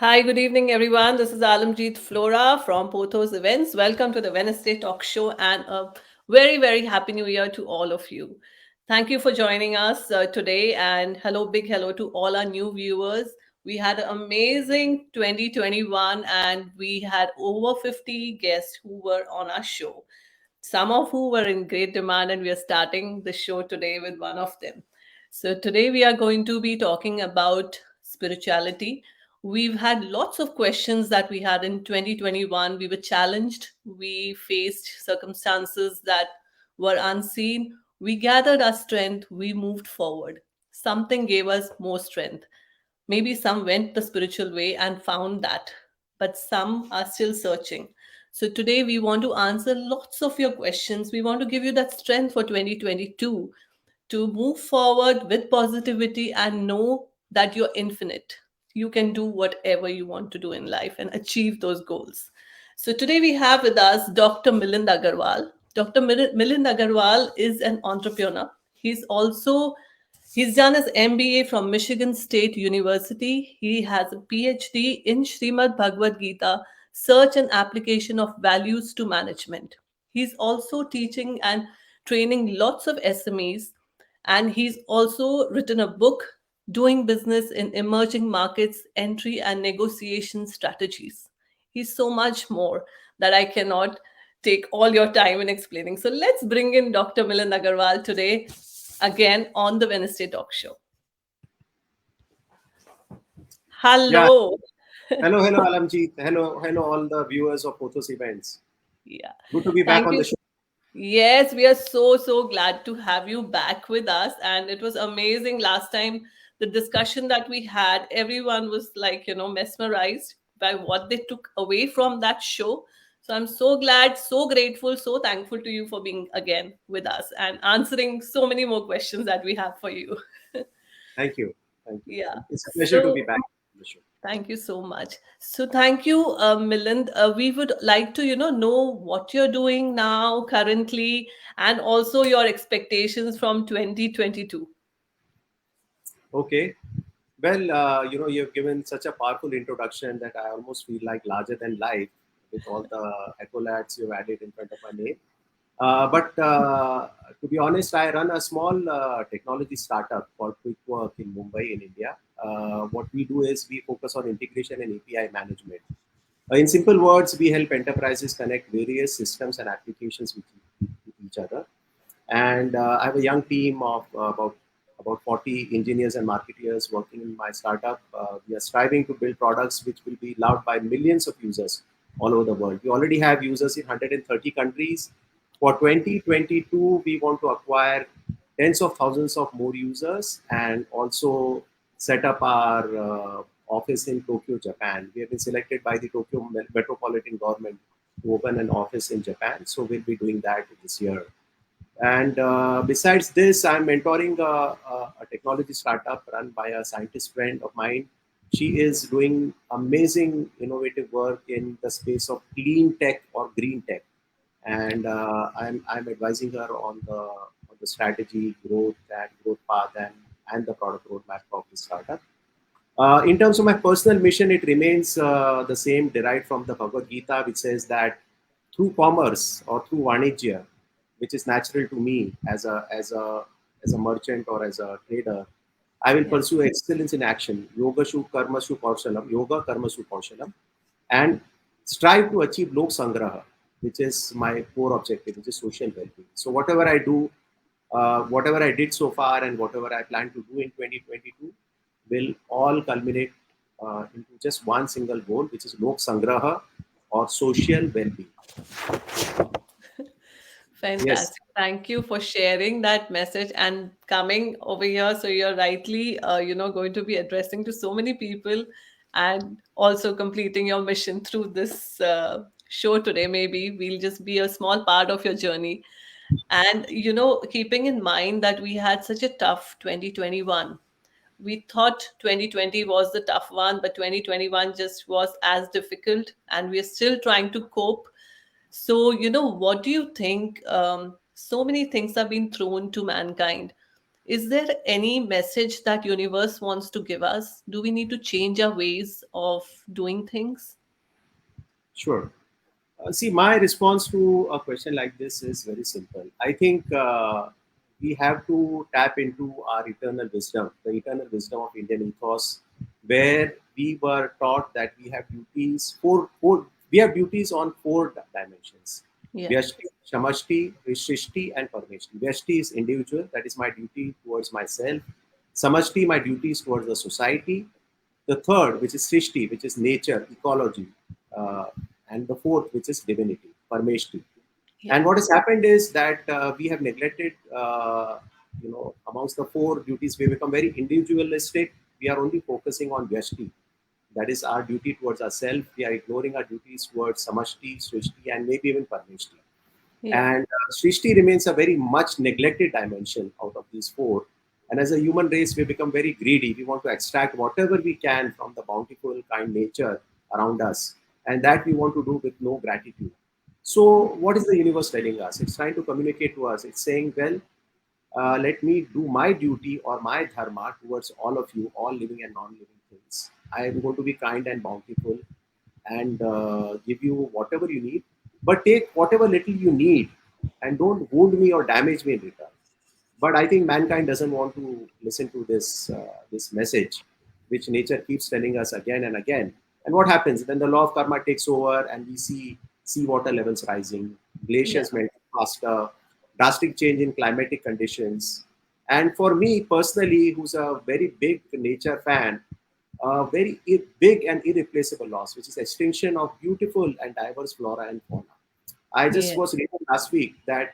Hi, good evening, everyone. This is Alamjeet Flora from Pothos Events. Welcome to the Wednesday Talk Show and a very, very happy new year to all of you. Thank you for joining us today and big hello to all our new viewers. We had an amazing 2021 and we had over 50 guests who were on our show, some of who were in great demand, and we are starting the show today with one of them. So, today we are going to be talking about spirituality. We've had lots of questions that we had in 2021. We were challenged, we faced circumstances that were unseen. We gathered our strength, we moved forward. Something gave us more strength. Maybe some went the spiritual way and found that, but some are still searching. So today we want to answer lots of your questions. We want to give you that strength for 2022 to move forward with positivity and know that you're infinite. You can do whatever you want to do in life and achieve those goals. So today we have with us Dr. Milind Agarwal. Dr. Milind Agarwal is an entrepreneur. He's done his MBA from Michigan State University. He has a PhD in Srimad Bhagavad Gita, Search and Application of Values to Management. He's also teaching and training lots of SMEs, and he's also written a book, Doing Business in Emerging Markets, Entry and Negotiation Strategies. He's so much more that I cannot take all your time in explaining. So let's bring in Dr. Milind Agarwal today, again on the Wednesday Talk Show. Yeah. Hello. Hello, Alamjeet. Hello, all the viewers of Pothos Events. Yeah. Good to be back Thank on you. the show. Yes, we are so glad to have you back with us. And it was amazing last time, the discussion that we had. Everyone was like, mesmerized by what they took away from that show. So I'm so glad, so grateful, so thankful to you for being again with us and answering so many more questions that we have for you. Thank you. Thank you. Yeah. It's a pleasure to be So back on the show. thank you so much. So thank you, Milind. We would like to, know what you're doing now currently and also your expectations from 2022. Okay. Well, you've given such a powerful introduction that I almost feel like larger than life with all the accolades you've added in front of my name. But to be honest, I run a small technology startup called Quickwork in Mumbai, in India. What we do is we focus on integration and API management. In simple words, we help enterprises connect various systems and applications with each other. And I have a young team of about 40 engineers and marketeers working in my startup. We are striving to build products which will be loved by millions of users all over the world. We already have users in 130 countries. For 2022, we want to acquire tens of thousands of more users and also set up our office in Tokyo, Japan. We have been selected by the Tokyo metropolitan government to open an office in Japan. So we'll be doing that this year. And besides this, I'm mentoring a technology startup run by a scientist friend of mine. She is doing amazing innovative work in the space of clean tech or green tech. And I'm advising her on the strategy, growth path, and the product roadmap of the startup. In terms of my personal mission, it remains the same, derived from the Bhagavad Gita, which says that through commerce or through Vanijya, which is natural to me as a merchant or as a trader, I will Yeah. pursue excellence in action, yoga shu karma shu kaushalam, yoga karma shu kaushalam, and strive to achieve lok sangraha, which is my core objective, which is social well-being. So whatever I do, whatever I did so far, and whatever I plan to do in 2022 will all culminate into just one single goal, which is lok sangraha or social well-being. Yes. Fantastic. Thank you for sharing that message and coming over here. So you're rightly, going to be addressing to so many people and also completing your mission through this show today. Maybe we'll just be a small part of your journey. And, keeping in mind that we had such a tough 2021, we thought 2020 was the tough one, but 2021 just was as difficult, and we're still trying to cope. So, what do you think? So many things have been thrown to mankind. Is there any message that universe wants to give us? Do we need to change our ways of doing things? Sure. See, my response to a question like this is very simple. I think we have to tap into our eternal wisdom, the eternal wisdom of Indian ethos, where we were taught that we have duties, we have duties on four dimensions: Yeah. Vyashti, Shamashti, Vishrishti, and Parmeshti. Vyashti is individual, that is my duty towards myself. Samashti, my duties towards the society. The third, which is Srishti, which is nature, ecology, uh, and the fourth, which is divinity, Parmeshti. Yeah. And what has happened is that we have neglected, amongst the four duties, we become very individualistic. We are only focusing on Vyashti, that is our duty towards ourselves. We are ignoring our duties towards Samashti, Srishti, and maybe even Parmeshti. Yeah. And Srishti remains a very much neglected dimension out of these four. And as a human race, we become very greedy. We want to extract whatever we can from the bountiful, kind nature around us. And that we want to do with no gratitude. So, what is the universe telling us? It's trying to communicate to us. It's saying, well, let me do my duty or my dharma towards all of you, all living and non living things. I am going to be kind and bountiful and give you whatever you need, but take whatever little you need and don't wound me or damage me in return. But I think mankind doesn't want to listen to this message, which nature keeps telling us again and again. And what happens? Then the law of karma takes over, and we see seawater levels rising, Yeah. glaciers melting faster, drastic change in climatic conditions. And for me personally, who's a very big nature fan, a very big and irreplaceable loss, which is extinction of beautiful and diverse flora and fauna. I just Yeah. was reading last week that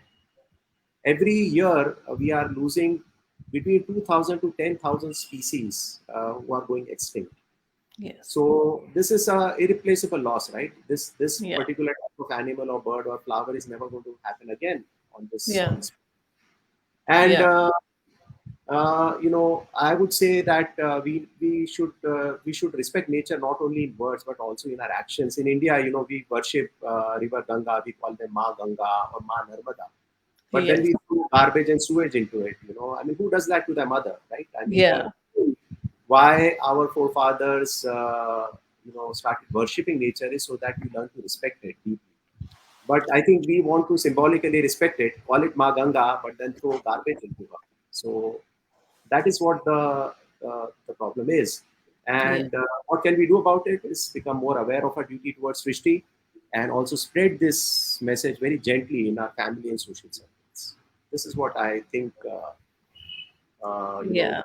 every year we are losing between 2,000 to 10,000 species who are going extinct. Yes. So this is a irreplaceable loss, right? This Yeah. particular type of animal or bird or flower is never going to happen again on Yeah. this. And Yeah. I would say that we should respect nature not only in words but also in our actions. In India, we worship River Ganga. We call them Ma Ganga or Ma Narmada. But then Yes. we throw garbage and sewage into it. I mean, who does that to their mother, right? I mean, Yeah. why our forefathers, started worshipping nature is so that we learn to respect it deeply. But I think we want to symbolically respect it, call it Ma Ganga, but then throw garbage into her. So that is what the problem is. Yeah. And what can we do about it is become more aware of our duty towards Srishti and also spread this message very gently in our family and social circles. This is what I think, Yeah.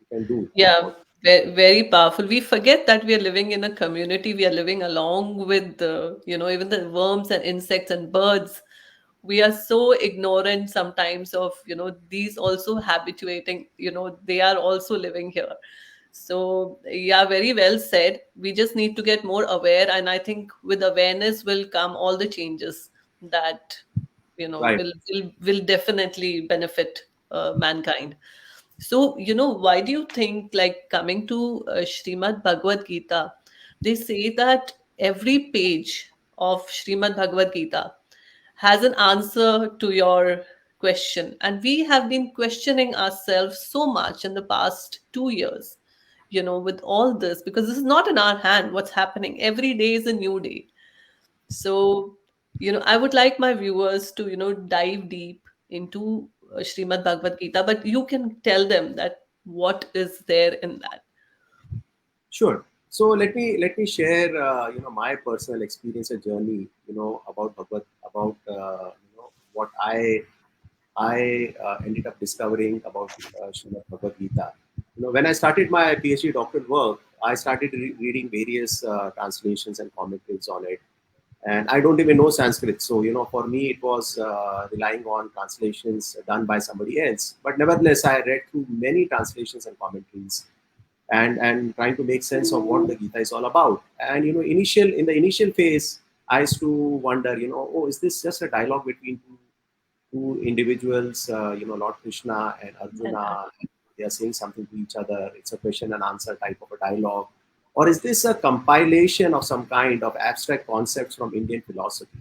we can do Yeah, about. very powerful. We forget that we are living in a community. We are living along with the, even the worms and insects and birds. We are so ignorant sometimes of, these also habituating, they are also living here. So, yeah, very well said. We just need to get more aware. And I think with awareness will come all the changes that, Right. will definitely benefit mankind. So, why do you think, like coming to Srimad Bhagavad Gita, they say that every page of Srimad Bhagavad Gita has an answer to your question. And we have been questioning ourselves so much in the past 2 years, with all this, because this is not in our hand what's happening. Every day is a new day. So, I would like my viewers to, dive deep into Srimad Bhagavad Gita, but you can tell them that what is there in that. Sure. So let me share my personal experience and journey about what I ended up discovering about Srimad Bhagavad Gita. When I started my PhD doctoral work, I started reading various translations and commentaries on it. And I don't even know Sanskrit. So, for me, it was relying on translations done by somebody else. But nevertheless, I read through many translations and commentaries and trying to make sense of what the Gita is all about. And, in the initial phase, I used to wonder, oh, is this just a dialogue between two individuals, Lord Krishna and And Arjuna? They are saying something to each other. It's a question and answer type of a dialogue. Or is this a compilation of some kind of abstract concepts from Indian philosophy?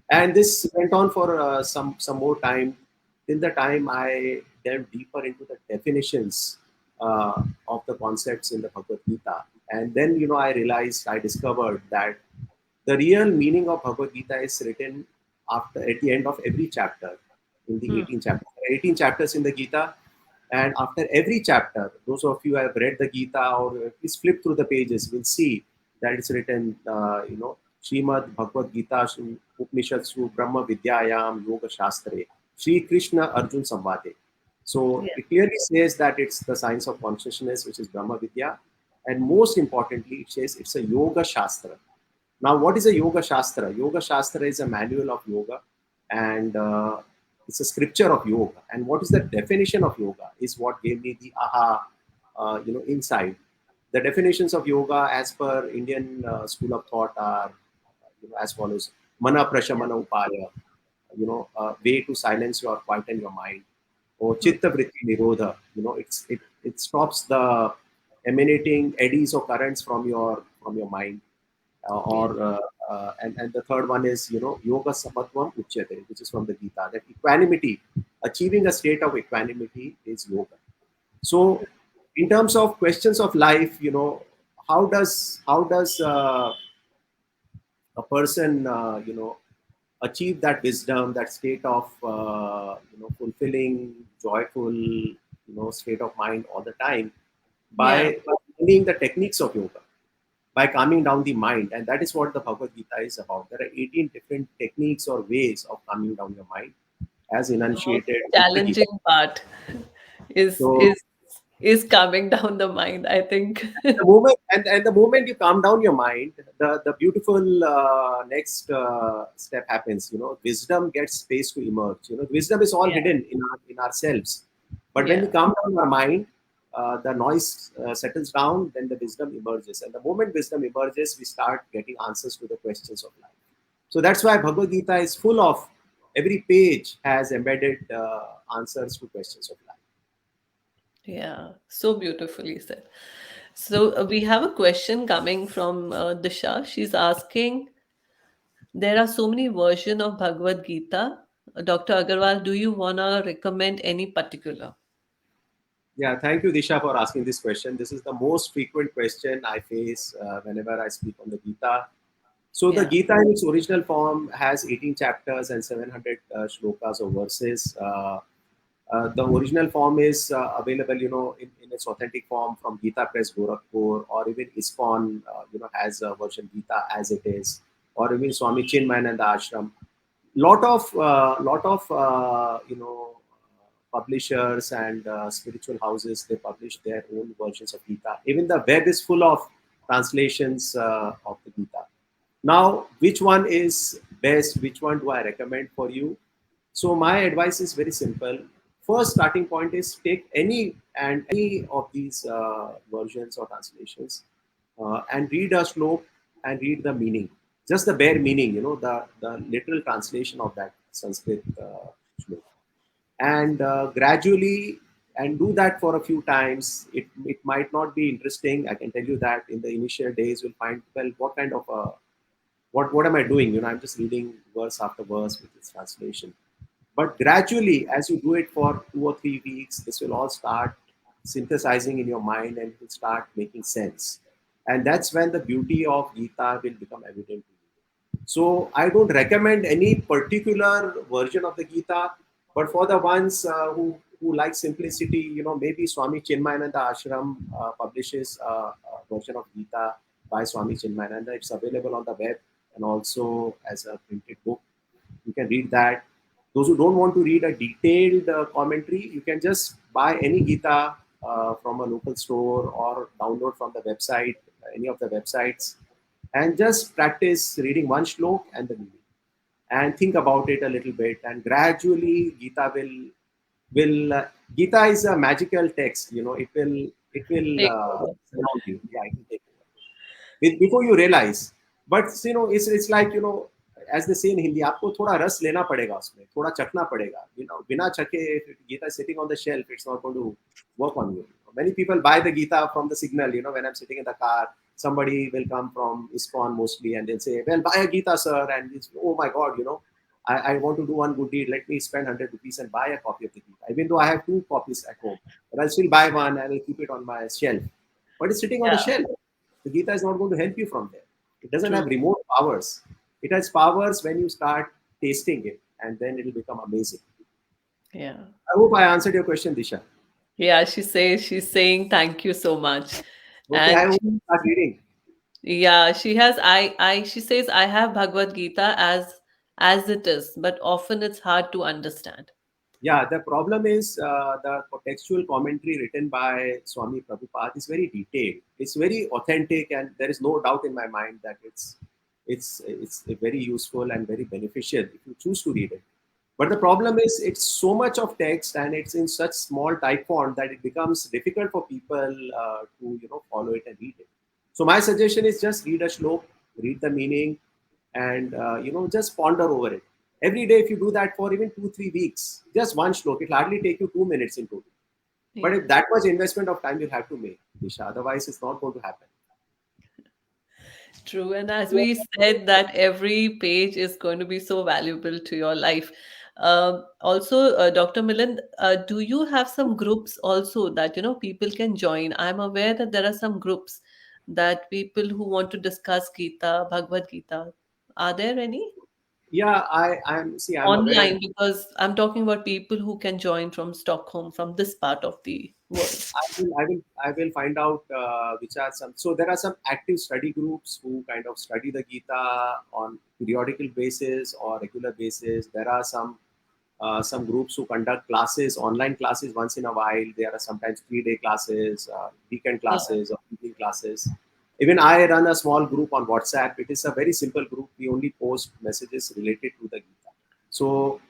And this went on for some more time till the time I delve deeper into the definitions of the concepts in the Bhagavad Gita. And then, I realized, I discovered that the real meaning of Bhagavad Gita is written at the end of every chapter in the Hmm. 18 chapters. There are 18 chapters in the Gita, and after every chapter, those of you who have read the Gita or please flip through the pages, will see that it's written, Srimad Bhagavad Gita, Upanishadsu, Brahma Vidyayam, Yoga Shastre, Sri Krishna Arjun Samvade. So Yeah. it clearly says that it's the science of consciousness, which is Brahma Vidya. And most importantly, it says it's a Yoga Shastra. Now, what is a Yoga Shastra? Yoga Shastra is a manual of yoga, and it's a scripture of yoga. And what is the definition of yoga? Is what gave me the aha, insight. The definitions of yoga, as per Indian school of thought, are as follows: Mana Prashamana Upaya, way to silence your quieten your mind, or Hmm. Chitta Vritti Nirodha. It stops the emanating eddies or currents from your mind, Yeah. and the third one is yoga samatvam uchyate, which is from the Gita, that equanimity, achieving a state of equanimity is yoga. So in terms of questions of life, how does a person achieve that wisdom, that state of fulfilling, joyful state of mind all the time, Yeah. by learning the techniques of yoga, by calming down the mind. And that is what the Bhagavad Gita is about. There are 18 different techniques or ways of calming down your mind as The most enunciated in the Gita. challenging part is So is is calming down the mind, I think. the moment you calm down your mind, the beautiful next step happens. Wisdom gets space to emerge. Wisdom is all Yeah. hidden in ourselves. But when we Yeah. calm down our mind, the noise settles down, then the wisdom emerges. And the moment wisdom emerges, we start getting answers to the questions of life. So that's why Bhagavad Gita is full of, every page has embedded answers to questions of life. Yeah. So beautifully said. So we have a question coming from Disha. She's asking, there are so many versions of Bhagavad Gita. Dr. Agarwal, do you want to recommend any particular? Yeah, thank you, Disha, for asking this question. This is the most frequent question I face whenever I speak on the Gita. So, the Yeah. Gita in its original form has 18 chapters and 700 shlokas or verses. The original form is available, in its authentic form from Gita Press Gorakhpur, or even ISKCON, has a version Gita as it is, or even Swami Chinmayananda Ashram. Lot of publishers and spiritual houses, they publish their own versions of Gita. Even the web is full of translations of the Gita. Now, which one is best? Which one do I recommend for you? So my advice is very simple. First starting point is, take any of these versions or translations, and read a slok and read the meaning, just the bare meaning, the literal translation of that Sanskrit slok, and gradually, and do that for a few times. It might not be interesting. I can tell you that in the initial days you'll find, well, what kind of what am I doing? I'm just reading verse after verse with its translation. But gradually, as you do it for 2 or 3 weeks, this will all start synthesizing in your mind, and it will start making sense. And that's when the beauty of Gita will become evident to you. So I don't recommend any particular version of the Gita, but for the ones who like simplicity, maybe Swami Chinmayananda Ashram publishes a version of Gita by Swami Chinmayananda. It's available on the web and also as a printed book. You can read that. Those who don't want to read a detailed commentary, you can just buy any Gita from a local store, or download from the website, any of the websites, and just practice reading one shlok and the meaning, and think about it a little bit, and gradually Gita will Gita is a magical text. It will Take over. surround you. Yeah, it will take over before you realize. But it's like, as they say in Hindi, आपको थोड़ा रस लेना पड़ेगा उसमें, थोड़ा चखना पड़ेगा. बिना चखे, if Gita is sitting on the shelf, it's not going to work on you. Many people buy the Gita from the signal. When I'm sitting in the car, somebody will come from ISKCON mostly, and they'll say, "Well, buy a Gita, sir," and it's, oh my God. I want to do one good deed. Let me spend 100 rupees and buy a copy of the Gita. Even though I have two copies at home, but I'll still buy one and I'll keep it on my shelf. But it's sitting on the Yeah, shelf. The Gita is not going to help you from there. It doesn't have true. remote powers. It has powers when you start tasting it, and then it'll become amazing. Yeah. I hope I answered your question, Disha. Yeah, she's saying thank you so much. Okay, I And will she, start reading. yeah, she has she says I have Bhagavad Gita as it is, but often it's hard to understand. Yeah, the problem is the textual commentary written by Swami Prabhupada is very detailed. It's very authentic, and there is no doubt in my mind that it's very useful and very beneficial if you choose to read it. But the problem is it's so much of text and it's in such small type font that it becomes difficult for people to follow it and read it. So my suggestion is just read a shlok, read the meaning, and just ponder over it every day. If you do that for even 2 3 weeks, just one shlok, it hardly take you 2 minutes in total. But Yeah. if that much investment of time you'll have to make, Disha, otherwise it's not going to happen. True. And as we said, that every page is going to be so valuable to your life. Also, Dr. Milind, do you have some groups also that, people can join? I'm aware that there are some groups that people who want to discuss Gita, Bhagavad Gita. Are there any? Yeah, I'm aware. Online, because I'm talking about people who can join from Stockholm, from this part of the world. I will find out which are some. So there are some active study groups who kind of study the Gita on periodical basis or regular basis. There are some groups who conduct classes, online classes once in a while. There are sometimes 3 day classes, weekend Yeah. classes, or evening classes. Even I run a small group on WhatsApp. It is a very simple group. We only post messages related to the Gita. So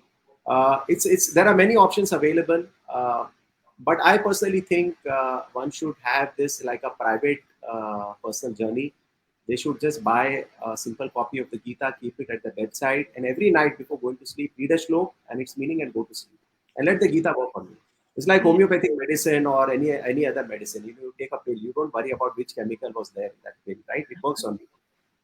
it's there are many options available. But I personally think one should have this like a private personal journey. They should just buy a simple copy of the Gita, keep it at the bedside, and every night before going to sleep, read a shlok and its meaning and go to sleep. And let the Gita work on you. It's like Yeah. homeopathic medicine or any other medicine. You take a pill, you don't worry about which chemical was there in that pill, right? It works on you.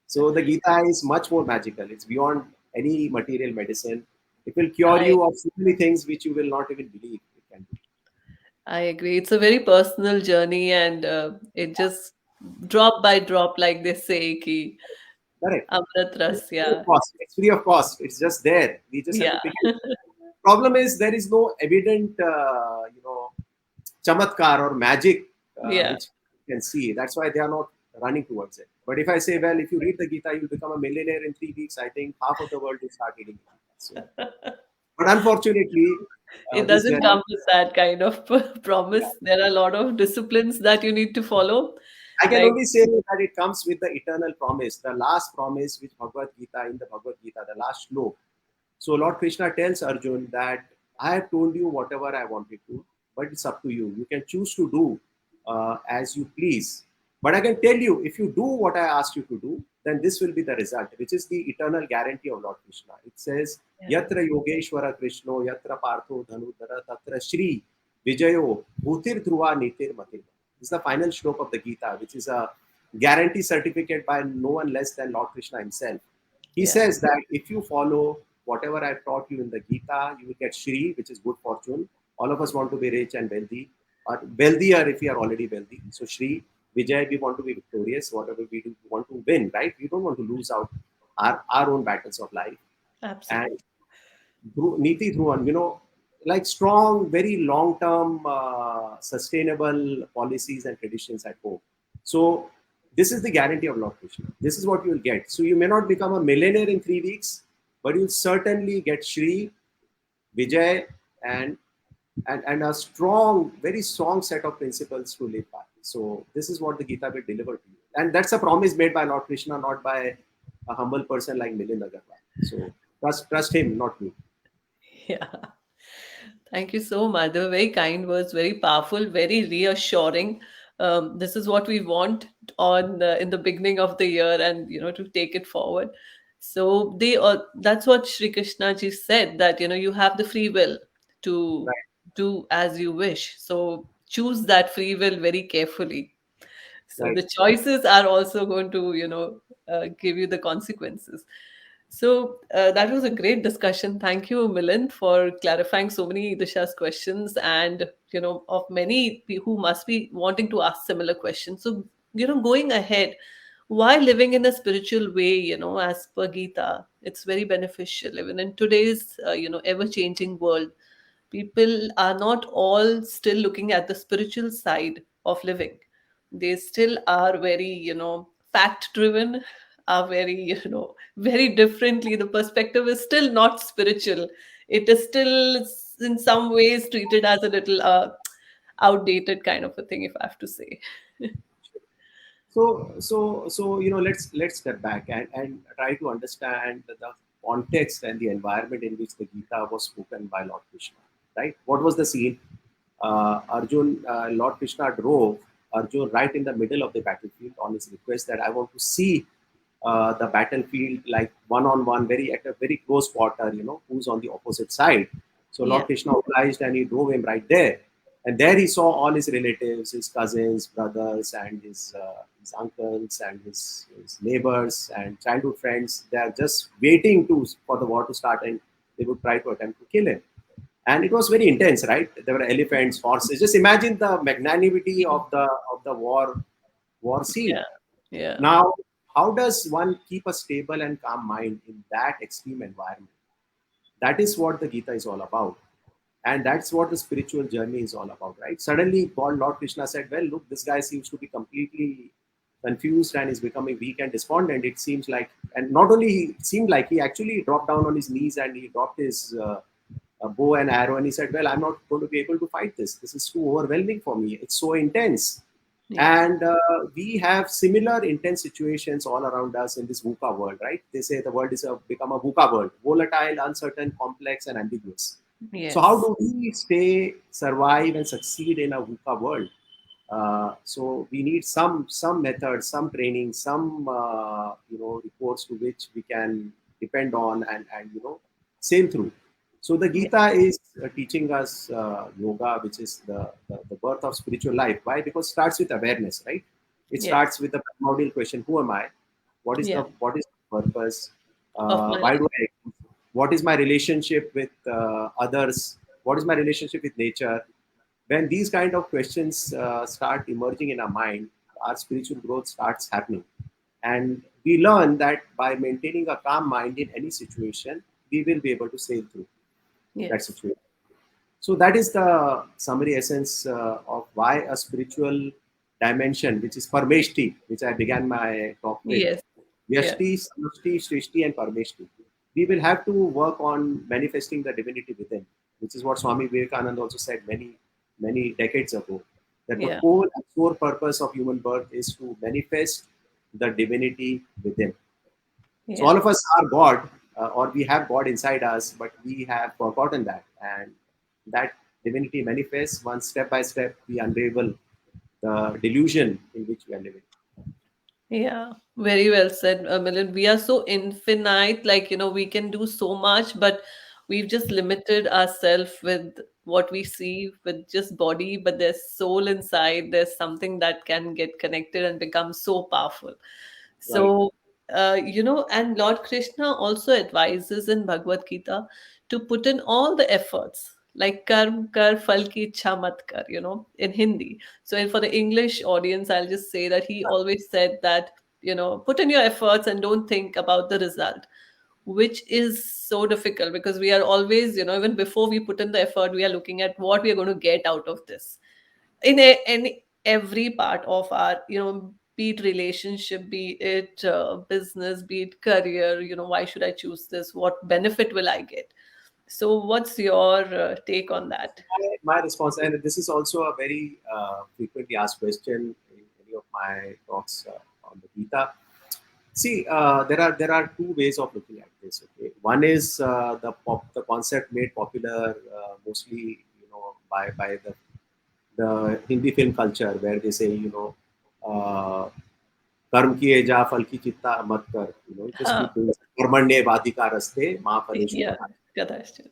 So the Gita is much more magical. It's beyond any material medicine. It will cure I you of so many things which you will not even believe it can do. I agree. It's a very personal journey, and it just drop by drop, like they say, ki Correct. amrit It's ras. free of Yeah, cost. It's free of cost. It's just there. We just have to yeah, pick it. Problem is there is no evident, chamatkar or magic yeah. which you can see. That's why they are not running towards it. But if I say, well, if you read the Gita, you'll become a millionaire in 3 weeks, I think half of the world will start reading the Gita. So, but unfortunately, It this doesn't journey, come with that kind of yeah, promise. There are a lot of disciplines that you need to follow. I can Like, only say that it comes with the eternal promise, the last promise which Bhagavad Gita, in the Bhagavad Gita, the last shlok. So Lord Krishna tells Arjun that I have told you whatever I wanted to, but it's up to you. You can choose to do as you please. But I can tell you, if you do what I asked you to do, then this will be the result, which is the eternal guarantee of Lord Krishna. It says, yeah, Yatra Yogeshwara Krishno, Yatra Partho Dhanudara, Tatra Shri Vijayo Bhutir Dhruva Nitir Matir. This is the final stroke of the Gita, which is a guarantee certificate by no one less than Lord Krishna himself. He yeah, says that if you follow whatever I've taught you in the Gita, you will get Shri, which is good fortune. All of us want to be rich and wealthy, or wealthier if we are already wealthy. So Shri, Vijay, we want to be victorious. Whatever we do, we want to win, right? We don't want to lose out our own battles of life. And absolutely. Niti Dhruvan, like strong, very long term, sustainable policies and traditions at home. So, this is the guarantee of Lord Krishna. This is what you will get. So, you may not become a millionaire in 3 weeks, but you'll certainly get Shri, Vijay, and, and a strong, very strong set of principles to live by. So, this is what the Gita will deliver to you. And that's a promise made by Lord Krishna, not by a humble person like Milind Agarwal. So, trust him, not me. Yeah. Thank you so much. They were very kind words, very powerful, very reassuring. This is what we want on in the beginning of the year, and to take it forward. So that's what Sri Krishna ji said, that you have the free will to Right, do as you wish. So choose that free will very carefully. So right. the choices are also going to give you the consequences. So that was a great discussion. Thank you, Milind, for clarifying so many Disha's questions, and of many who must be wanting to ask similar questions. So going ahead, why living in a spiritual way, as per Gita, it's very beneficial even in today's ever-changing world. People are not all still looking at the spiritual side of living. They still are very fact driven, are very very differently. The perspective is still not spiritual. It is still in some ways treated as a little outdated kind of a thing, if I have to say. Let's step back and try to understand the context and the environment in which the Gita was spoken by Lord Krishna. Right? What was the scene? Lord Krishna drove Arjun right in the middle of the battlefield on his request that I want to see the battlefield like one on one, very at a very close quarter. Who's on the opposite side. So Lord Yeah, Krishna obliged and he drove him right there. And there he saw all his relatives, his cousins, brothers, and his uncles and his neighbors and childhood friends. They are just waiting for the war to start, and they would try to attempt to kill him. And it was very intense, right? There were elephants, horses. Just imagine the magnanimity of the war scene. yeah, yeah, Now, how does one keep a stable and calm mind in that extreme environment? That is what the Gita is all about. And that's what the spiritual journey is all about, right? Suddenly, Lord Krishna said, well, look, this guy seems to be completely confused and is becoming weak and despondent. It seems like, and not only he seemed like, he actually dropped down on his knees and he dropped his bow and arrow and he said, well, I'm not going to be able to fight this. This is too overwhelming for me. It's so intense. yeah, And we have similar intense situations all around us in this VUCA world, right? They say the world is become a VUCA world, volatile, uncertain, complex, and ambiguous. So how yes, do we survive, and succeed in a VUCA world? So we need some methods, some training, some reports to which we can depend on and sail through. So the yeah, Gita is teaching us yoga, which is the birth of spiritual life. Why? Because it starts with awareness, right? It yes, starts with the primordial question: Who am I? yeah, What is the purpose? of my Why life. do I exist? What is my relationship with others? What is my relationship with nature? When these kind of questions start emerging in our mind, our spiritual growth starts happening. And we learn that by maintaining a calm mind in any situation, we will be able to sail through that Yes, situation. So that is the summary essence of why a spiritual dimension, which is Parmeshti, which I began my talk with. yes, yeah, Vyashti, Samashti, Srishti, and Parmeshti. We will have to work on manifesting the divinity within, which is what Swami Vivekananda also said many decades ago. That the yeah, core and core purpose of human birth is to manifest the divinity within. So yeah. all of us are God, or we have God inside us, but we have forgotten that, and that divinity manifests one step by step. We unravel the delusion in which we are living. Yeah, very well said, Milind. We are so infinite, like, we can do so much, but we've just limited ourselves with what we see with just body, but there's soul inside. There's something that can get connected and become so powerful. Right. So, and Lord Krishna also advises in Bhagavad Gita to put in all the efforts, like karm kar phal ki ichha mat kar, in Hindi. So, for the English audience, I'll just say that he always said that, put in your efforts and don't think about the result, which is so difficult because we are always, even before we put in the effort, we are looking at what we are going to get out of this in every part of our be it relationship, be it business, be it career. Why should I choose this? What benefit will I get? So what's your take on that? My response, and this is also a very frequently asked question in any of my talks on the Gita. See, there are two ways of looking at this. Okay, one is the concept made popular mostly by the Hindi film culture, where they say uh, कर्म किए जा फल की चिंता मत कर, just Huh. keep doing कर्मण्य वाधिकारस्ते मा फलेषु Yeah, कदाचन. Kadashti.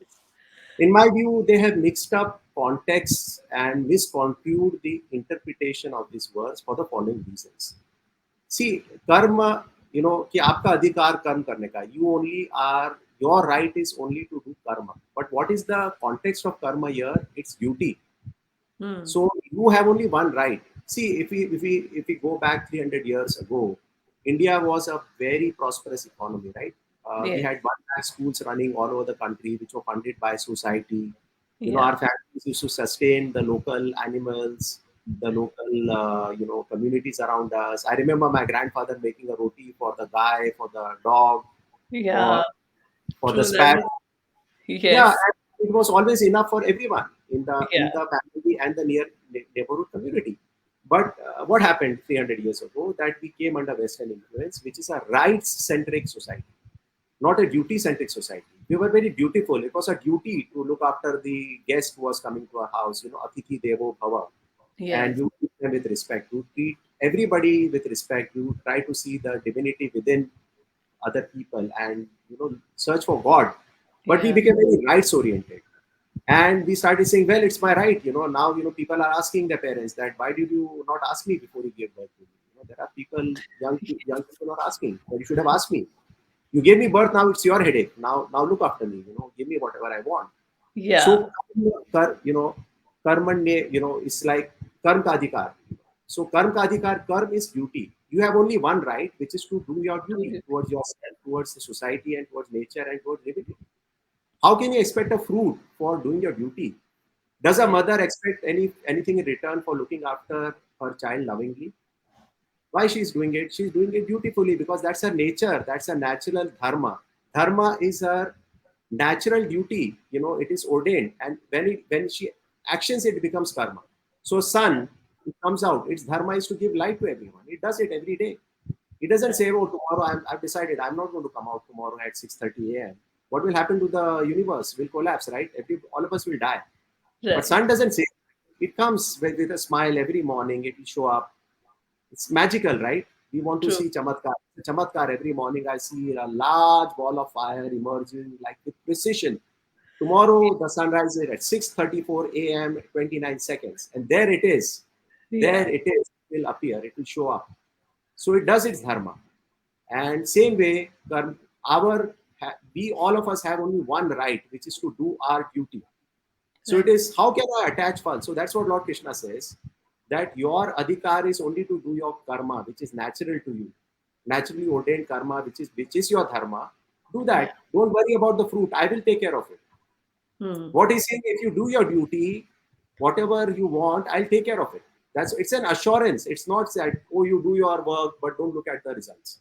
In my view, they have mixed up contexts and misconstrued the interpretation of these words for the following reasons. See, karma. कि आपका अधिकार कर्म करने का, you only are, your right is only to do karma. But what is the context of karma here? It's duty. Hmm. So you have only one right. See, if we go back 300 years ago, India was a very prosperous economy, right? We Yes. had 1 lakh schools running all over the country, which were funded by society. Yeah. Our families used to sustain the local animals, the local, communities around us. I remember my grandfather making a roti for the guy, for the dog, Yeah. for the True. sparrow. Yeah, Yes. and it was always enough for everyone in the Yeah. family and the neighborhood community. But what happened 300 years ago? That we came under Western influence, which is a rights-centric society, not a duty-centric society. We were very dutiful. It was a duty to look after the guest who was coming to our house. Atithi Devo Bhava, and Yes. you treat them with respect. You treat everybody with respect. You try to see the divinity within other people, and search for God. But we Yeah. became very rights oriented, and we started saying, well, it's my right. Now people are asking their parents that, why did you not ask me before you gave birth to me? There are people, young people are asking, well, you should have asked me. You gave me birth, now it's your headache. Now look after me. Give me whatever I want. Yeah. So, karman, it's like karm ka adhikar. So, karm ka adhikar, karm is duty. You have only one right, which is to do your duty True. towards yourself, towards the society, and towards nature, and towards living. How can you expect a fruit for doing your duty? Does a Yeah. mother expect anything in return for looking after her child lovingly? Why she's doing it? She's doing it dutifully because that's her nature. That's a natural dharma. Dharma is her natural duty. It is ordained, and when she actions, it becomes karma. So sun, it comes out. Its dharma is to give light to everyone. It does it every day. It doesn't say, "Oh, tomorrow I've decided I'm not going to come out tomorrow at 6:30 a.m." What will happen to the universe? Will collapse, right? All of us will die. But Right. sun doesn't say. It comes with a smile every morning. It will show up. It's magical, right? We want to True. see chamatkar. Chamatkar every morning. I see a large ball of fire emerging like with precision. Tomorrow the sun rises at 6:34 a.m. 29 seconds, and there it is. There Yeah. it is. It will appear. It will show up. So it does its dharma. And same way, we all of us have only one right, which is to do our duty. So it Right. is, how can I attach fun? So that's what Lord Krishna says, that your adhikar is only to do your karma, which is natural to you, naturally ordained karma, which is your dharma. Do Yeah. that. Don't worry about the fruit. I will take care of it. Hmm. What he's saying, if you do your duty, whatever you want, I'll take care of it. It's an assurance. It's not that, oh, you do your work, but don't look at the results.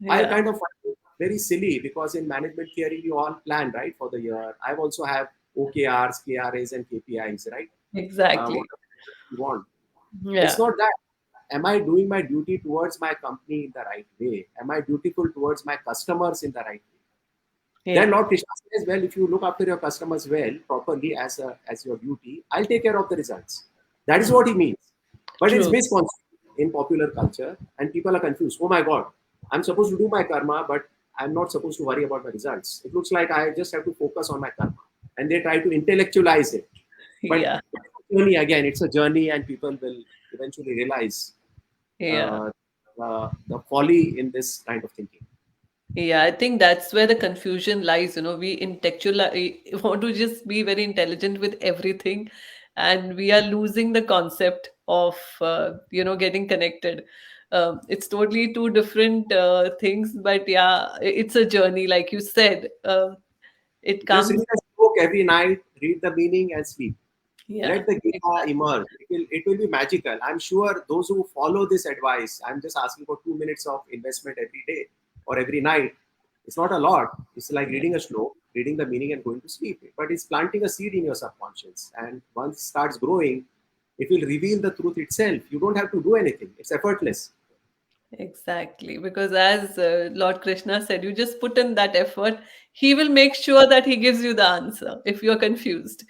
I Yeah. kind of find it very silly because in management theory, we all plan, right, for the year. I've also have OKRs, KRAs, and KPIs, right? Exactly. Whatever you want. It's Yeah. not that. Am I doing my duty towards my company in the right way? Am I dutiful towards my customers in the right way? Then Yeah. Lord Krishna says, well, if you look after your customers well, properly as your duty, I'll take care of the results. That is Hmm. what he means. But it's True. misconstrued in popular culture, and people are confused. Oh my God, I'm supposed to do my karma, but I'm not supposed to worry about the results. It looks like I just have to focus on my karma, and they try to intellectualize it. But Yeah. journey again, it's a journey, and people will eventually realize Yeah. uh, the folly in this kind of thinking. Yeah, I think that's where the confusion lies. We intellectual want to just be very intelligent with everything, and we are losing the concept of getting connected. It's totally two different things, but yeah, it's a journey, like you said. It Just comes. read a book every night, read the meaning, and sleep. Yeah, Let the Gita exactly. emerge. It will be magical. I'm sure those who follow this advice, I'm just asking for 2 minutes of investment every day or every night. It's not a lot. It's like Yeah, reading a slow, reading the meaning and going to sleep. But it's planting a seed in your subconscious. And once it starts growing, it will reveal the truth itself. You don't have to do anything. It's effortless. exactly. Because as Lord Krishna said, you just put in that effort. He will make sure that he gives you the answer if you're confused.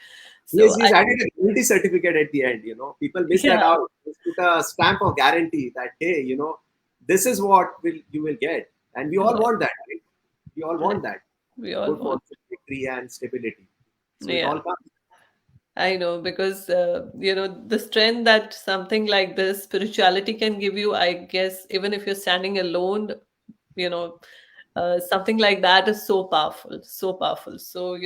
Yes, So I he's added a guarantee certificate at the end. People miss that yeah, out. Just put a stamp of guarantee that, hey, this is what you will get, and we all right, want that, right? We all right. want that. We all Good want. fortune, victory, and stability. So it Yeah, all comes. I know because the strength that something like this spirituality can give you. I guess even if you're standing alone, something like that is so powerful, so powerful. So,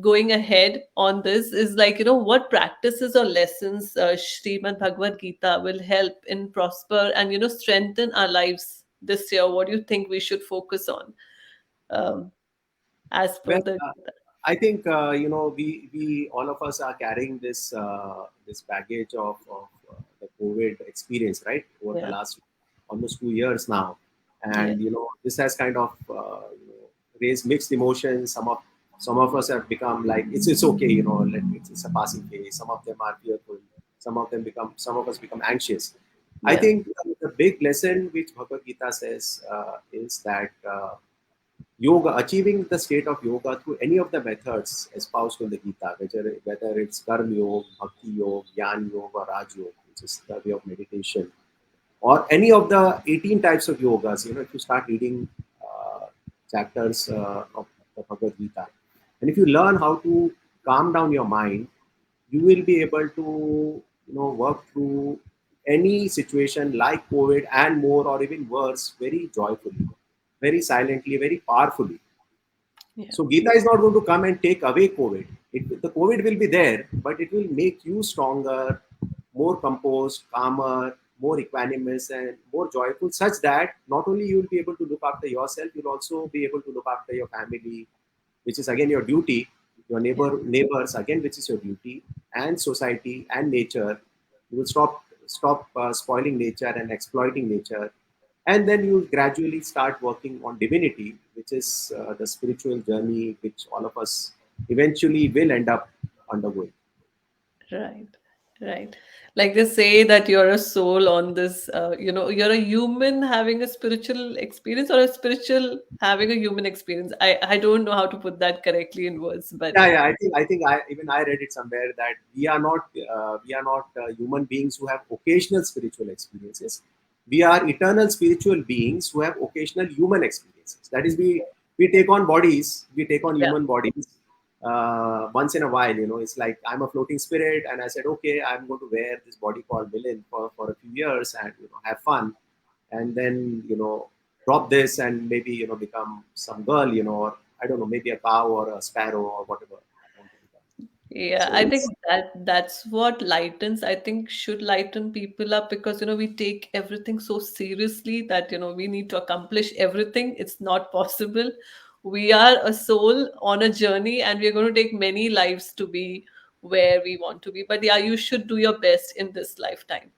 going ahead on this is like, what practices or lessons Srimad Bhagavad Gita will help in prosper and, strengthen our lives this year? What do you think we should focus on, um, as per Well, the uh, Gita? I think we all of us are carrying this baggage of the COVID experience, right, over the Yeah, last almost 2 years now, yeah, and this has kind of raised mixed emotions. Some of us have become like it's okay, it's a passing phase. Some of them are fearful. Some of us become anxious. I yeah, think the big lesson which Bhagavad Gita says is that. Yoga, achieving the state of yoga through any of the methods espoused in the Gita, whether it's Karma Yoga, Bhakti Yoga, Jnana Yoga, or Raj Yoga, which is the way of meditation, or any of the 18 types of yogas. If you start reading chapters of the Bhagavad Gita, and if you learn how to calm down your mind, you will be able to work through any situation like COVID and more, or even worse, very joyfully, very silently, very powerfully. yeah, So Gita is not going to come and take away COVID. The COVID will be there, but it will make you stronger, more composed, calmer, more equanimous, and more joyful, such that not only you will be able to look after yourself, you'll also be able to look after your family, which is again your duty, your yeah. neighbors again, which is your duty, and society and nature. You will stop spoiling nature and exploiting nature, and then you gradually start working on divinity, which is the spiritual journey which all of us eventually will end up undergoing. Right, right. Like they say that you're a soul on this, you're a human having a spiritual experience, or a spiritual having a human experience. I don't know how to put that correctly in words, but Yeah. I think I read it somewhere that we are not human beings who have occasional spiritual experiences. We are eternal spiritual beings who have occasional human experiences. That is, we take on bodies, we take on yeah, human bodies once in a while. It's like I'm a floating spirit, and I said, okay, I'm going to wear this body called Milind for a few years and have fun, and then drop this and maybe become some girl, or I don't know, maybe a cow or a sparrow or whatever I want to become. yeah. So I it's think that's what lightens. I think should lighten people up, because we take everything so seriously that we need to accomplish everything. It's not possible. We are a soul on a journey, and we're going to take many lives to be where we want to be. But yeah, you should do your best in this lifetime.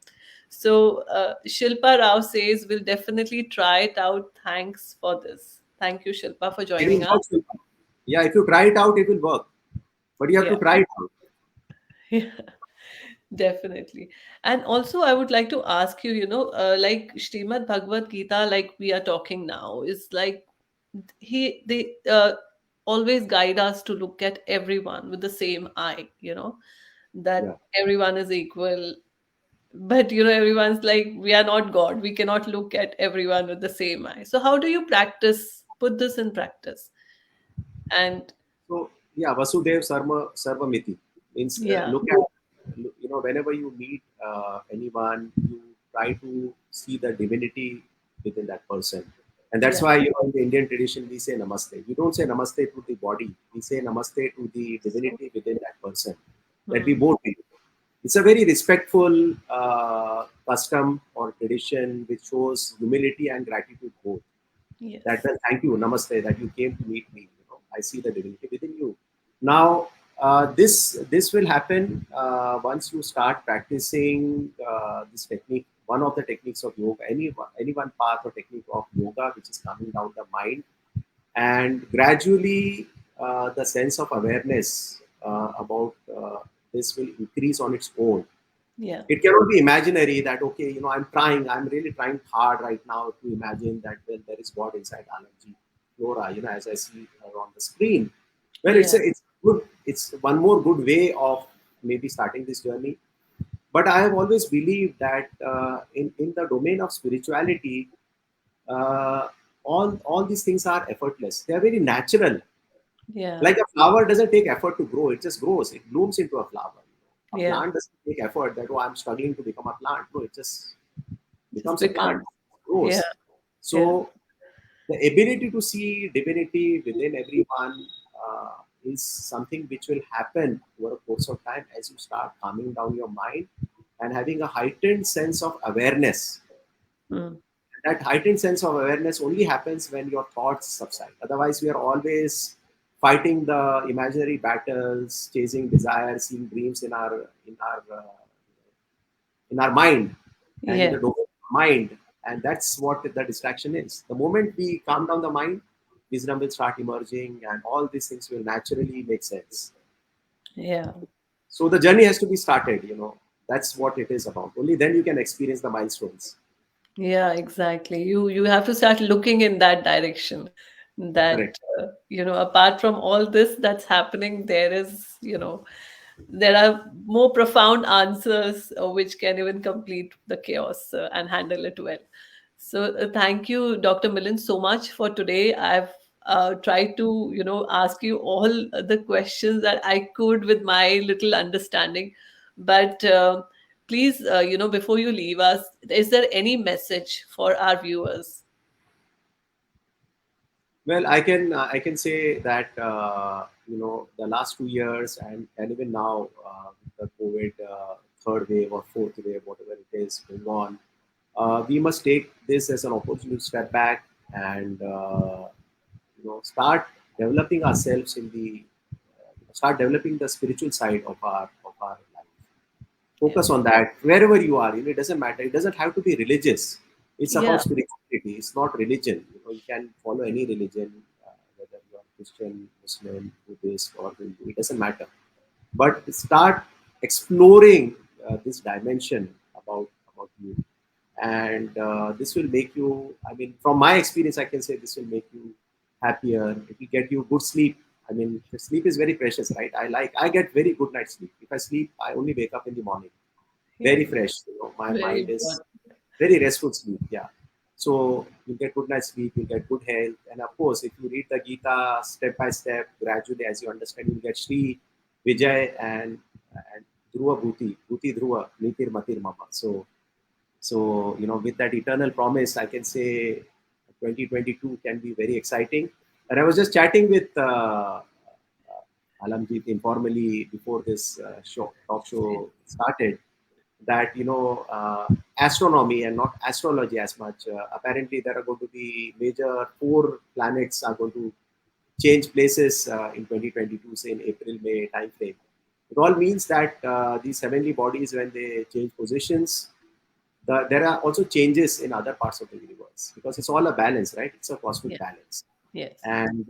So, Shilpa Rao says, we'll definitely try it out. Thanks for this. Thank you, Shilpa, for it joining will us. work. Shilpa. Yeah, if you try it out, it will work, but you have Yeah, to try it out. yeah, definitely. And also, I would like to ask you, like Srimad Bhagavad Gita, like we are talking now, is like they always guide us to look at everyone with the same eye, that Yeah. everyone is equal. But everyone's like, we are not God, we cannot look at everyone with the same eye. So how do you put this in practice? And So yeah, Vasudev Sarvamiti means yeah, look at whenever you meet anyone, you try to see the divinity within that person, and that's yeah, why in the Indian tradition we say Namaste. We don't say Namaste to the body; we say Namaste to the divinity within that person that we hmm, both be. It's a very respectful custom or tradition which shows humility and gratitude both. That yes, well, thank you, namaste, that you came to meet me. I see the divinity within you. Now, this will happen once you start practicing this technique. One of the techniques of yoga, any one path or technique of yoga, which is calming down the mind, and gradually the sense of awareness about this will increase on its own. yeah, It cannot be imaginary that okay, I'm really trying hard right now to imagine that well, there is God inside Anandji Flora, as I see her on the screen. Well, yeah, it's one more good way of maybe starting this journey. But I have always believed that in the domain of spirituality, uh, all these things are effortless. They are very natural. yeah, Like a flower doesn't take effort to grow; it just grows. It blooms into a flower. A yeah, plant doesn't take effort that I'm struggling to become a plant. No, it just just becomes a plant, become, yeah, grows. yeah, So the ability to see divinity within everyone is something which will happen over a course of time as you start calming down your mind and having a heightened sense of awareness. Mm. That heightened sense of awareness only happens when your thoughts subside. Otherwise, we are always fighting the imaginary battles, chasing desires, seeing dreams in our mind and in Yeah. the domain of mind. And that's what the distraction is. The moment we calm down the mind, wisdom will start emerging and all these things will naturally make sense. Yeah. So the journey has to be started. That's what it is about. Only then you can experience the milestones. Yeah, exactly. You have to start looking in that direction. That Correct. apart from all this that's happening, there are more profound answers which can even complete the chaos and handle it well. So thank you, Dr. Milind, so much for today. I've tried to ask you all the questions that I could with my little understanding, but please, before you leave us, is there any message for our viewers? Well, I can say that the last 2 years and even now the COVID third wave or fourth wave, whatever it is going on, we must take this as an opportunity to step back and start developing ourselves in the start developing the spiritual side of our life. Yeah. Focus on that wherever you are. It doesn't matter. It doesn't have to be religious. It's Yeah. about spirituality. It's not religion. You can follow any religion, whether you are Christian, Muslim, Buddhist, or Hindu. It doesn't matter. But start exploring this dimension about you, and this will make you. I mean, from my experience, I can say this will make you happier. It will get you good sleep. I mean, the sleep is very precious, right? I get very good night sleep. If I sleep, I only wake up in the morning Yeah. very fresh. My Very mind is important. very restful sleep. Yeah. So you get good night's sleep, you get good health, and of course, if you read the Gita step by step, gradually as you understand, you get Sri, Vijay, and Dhruva Bhuti, Bhuti Dhruva, Nitir Matir Mama. So with that eternal promise, I can say 2022 can be very exciting. And I was just chatting with Alamjit informally before this talk show started, that astronomy and not astrology as much. Apparently, there are going to be major four planets are going to change places in 2022, say in April May time frame. It all means that these heavenly bodies, when they change positions, there are also changes in other parts of the universe, because it's all a balance, right? It's a cosmic Yeah. balance, Yes. and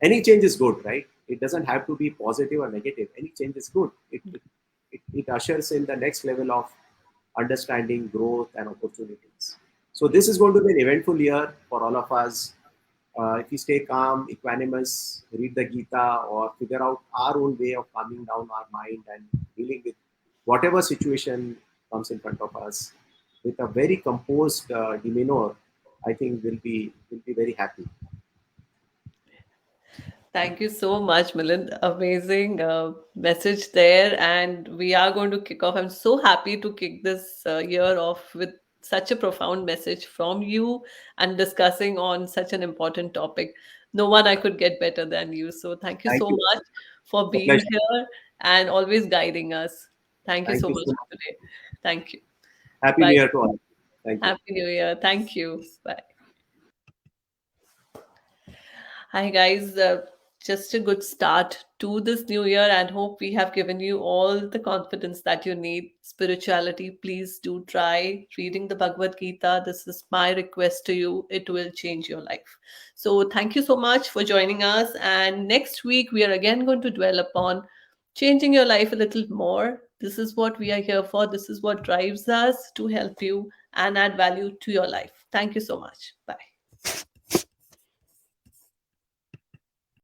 any change is good, right? It doesn't have to be positive or negative. Any change is good. It ushers in the next level of understanding, growth, and opportunities. So Yeah. this is going to be an eventful year for all of us. If we stay calm, equanimous, read the Gita, or figure out our own way of calming down our mind and dealing with whatever situation comes in front of us with a very composed demeanor, I think we'll be very happy. Thank you so much, Milind. Amazing message there. And we are going to kick off. I'm so happy to kick this year off with such a profound message from you and discussing on such an important topic. No one I could get better than you. So thank you Thank so you. much for It's a being pleasure. here and always guiding us. Thank you Thank so you much so for much. today. Thank you. Happy New Bye. Year to all. Thank you. Happy New Year. Thank you. Bye. Hi, guys. Just a good start to this new year, and hope we have given you all the confidence that you need. Spirituality, please do try reading the Bhagavad Gita. This is my request to you. It will change your life. So, thank you so much for joining us. And next week, we are again going to dwell upon changing your life a little more. This is what we are here for. This is what drives us to help you and add value to your life. Thank you so much. Bye.